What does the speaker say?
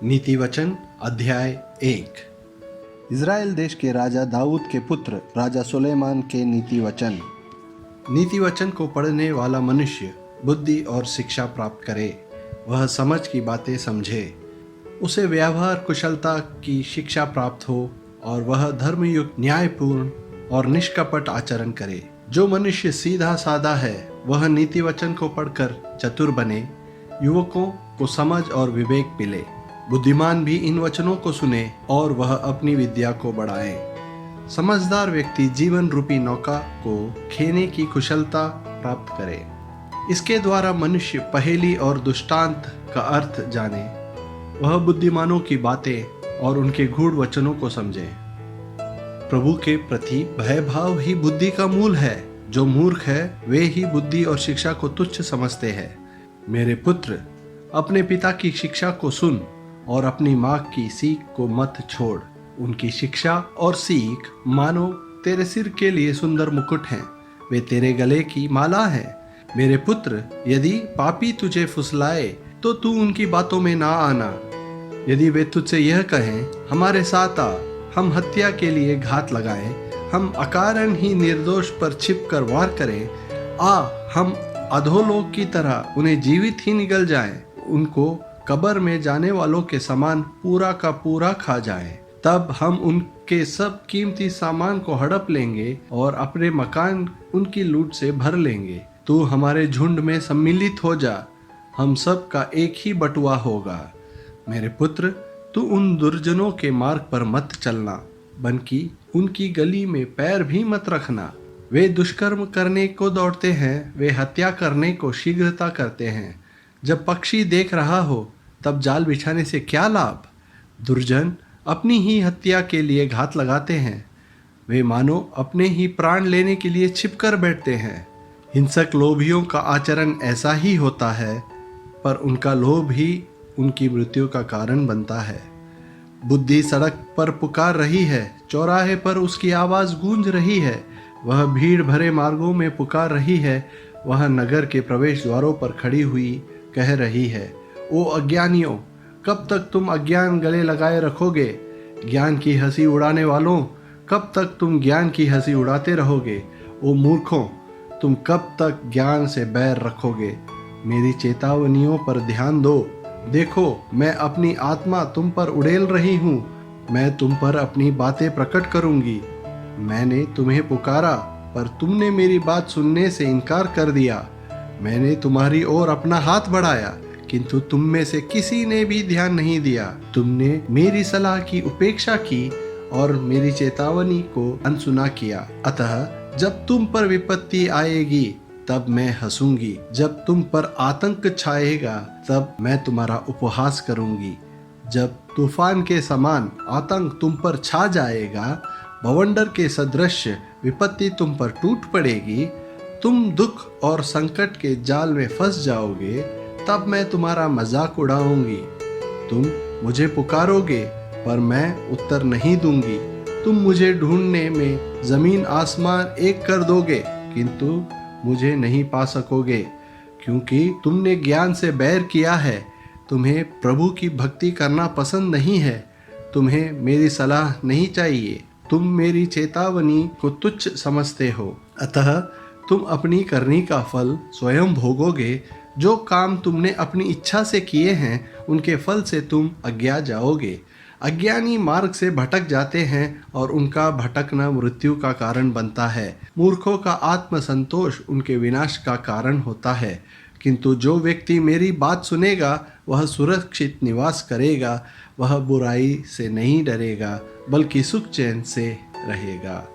नीति वचन अध्याय 1। इज़राइल देश के राजा दाऊद के पुत्र राजा सुलेमान के नीति वचन को पढ़ने वाला मनुष्य बुद्धि और शिक्षा प्राप्त करे, वह समझ की बातें समझे, उसे व्यवहार कुशलता की शिक्षा प्राप्त हो और वह धर्मयुक्त न्यायपूर्ण और निष्कपट आचरण करे। जो मनुष्य सीधा साधा है वह नीति वचन को पढ़कर चतुर बने, युवकों को समझ और विवेक मिले। बुद्धिमान भी इन वचनों को सुने और वह अपनी विद्या को बढ़ाए। समझदार व्यक्ति जीवन रूपी नौका को खेने की कुशलता प्राप्त करे। इसके द्वारा मनुष्य पहेली और दृष्टांत का अर्थ जाने। वह बुद्धिमानों की बातें और उनके गूढ़ वचनों को समझे। प्रभु के प्रति भय भाव ही बुद्धि का मूल है। जो मूर्ख है वे ही बुद्धि और शिक्षा को तुच्छ समझते हैं। मेरे पुत्र, अपने पिता की शिक्षा को सुन और अपनी माँ की सीख को मत छोड़। उनकी शिक्षा और सीख मानो तेरे सिर के लिए सुंदर मुकुट हैं, वे तेरे गले की माला है। मेरे पुत्र, यदि पापी तुझे फुसलाए तो तू उनकी बातों में ना आना। यदि वे तुझसे यह कहें, हमारे साथ आ, हम हत्या के लिए घात लगाएं, हम अकारण ही निर्दोष पर छिप कर वार करें, आ हम अधोलोक की तरह उन्हें जीवित ही निगल जाएं, उनको कब्र में जाने वालों के समान पूरा का पूरा खा जाएं, तब हम उनके सब कीमती सामान को हड़प लेंगे और अपने मकान उनकी लूट से भर लेंगे। तू हमारे झुंड में सम्मिलित हो जा, हम सब का एक ही बटुआ होगा। मेरे पुत्र, तू उन दुर्जनों के मार्ग पर मत चलना, बल्कि उनकी गली में पैर भी मत रखना। वे दुष्कर्म करने को दौड़ते हैं, वे हत्या करने को शीघ्रता करते हैं। जब पक्षी देख रहा हो तब जाल बिछाने से क्या लाभ? दुर्जन अपनी ही हत्या के लिए घात लगाते हैं, वे मानो अपने ही प्राण लेने के लिए छिपकर बैठते हैं। हिंसक लोभियों का आचरण ऐसा ही होता है, पर उनका लोभ ही उनकी मृत्यु का कारण बनता है। बुद्धि सड़क पर पुकार रही है, चौराहे पर उसकी आवाज़ गूंज रही है। वह भीड़ भरे मार्गों में पुकार रही है, वह नगर के प्रवेश द्वारों पर खड़ी हुई कह रही है, ओ अज्ञानियों, कब तक तुम अज्ञान गले लगाए रखोगे? ज्ञान की हंसी उड़ाने वालों, कब तक तुम ज्ञान की हंसी उड़ाते रहोगे? ओ मूर्खों, तुम कब तक ज्ञान से बैर रखोगे? मेरी चेतावनियों पर ध्यान दो। देखो, मैं अपनी आत्मा तुम पर उड़ेल रही हूँ, मैं तुम पर अपनी बातें प्रकट करूँगी। मैंने तुम्हें पुकारा, पर तुमने मेरी बात सुनने से इनकार कर दिया। मैंने तुम्हारी ओर अपना हाथ बढ़ाया, किंतु तुम में से किसी ने भी ध्यान नहीं दिया। तुमने मेरी सलाह की उपेक्षा की और मेरी चेतावनी को अनसुना किया। अतः जब तुम पर विपत्ति आएगी तब मैं हंसूंगी, जब तुम पर आतंक छाएगा तब मैं तुम्हारा उपहास करूंगी। जब तूफान के समान आतंक तुम पर छा जाएगा, बवंडर के सदृश विपत्ति तुम पर टूट पड़ेगी, तुम दुख और संकट के जाल में फंस जाओगे, तब मैं तुम्हारा मजाक उड़ाऊंगी। तुम मुझे पुकारोगे पर मैं उत्तर नहीं दूंगी। तुम मुझे ढूंढने में जमीन आसमान एक कर दोगे, किंतु मुझे नहीं पा सकोगे, क्योंकि तुमने ज्ञान से बैर किया है। तुम्हें प्रभु की भक्ति करना पसंद नहीं है। तुम्हें मेरी सलाह नहीं चाहिए। तुम मेरी चेतावनी को तुच्छ समझते हो, अतः तुम अपनी करनी का फल स्वयं भोगोगे। जो काम तुमने अपनी इच्छा से किए हैं उनके फल से तुम अज्ञा जाओगे। अज्ञानी मार्ग से भटक जाते हैं और उनका भटकना मृत्यु का कारण बनता है। मूर्खों का आत्मसंतोष उनके विनाश का कारण होता है, किंतु जो व्यक्ति मेरी बात सुनेगा वह सुरक्षित निवास करेगा। वह बुराई से नहीं डरेगा, बल्कि सुख चैन से रहेगा।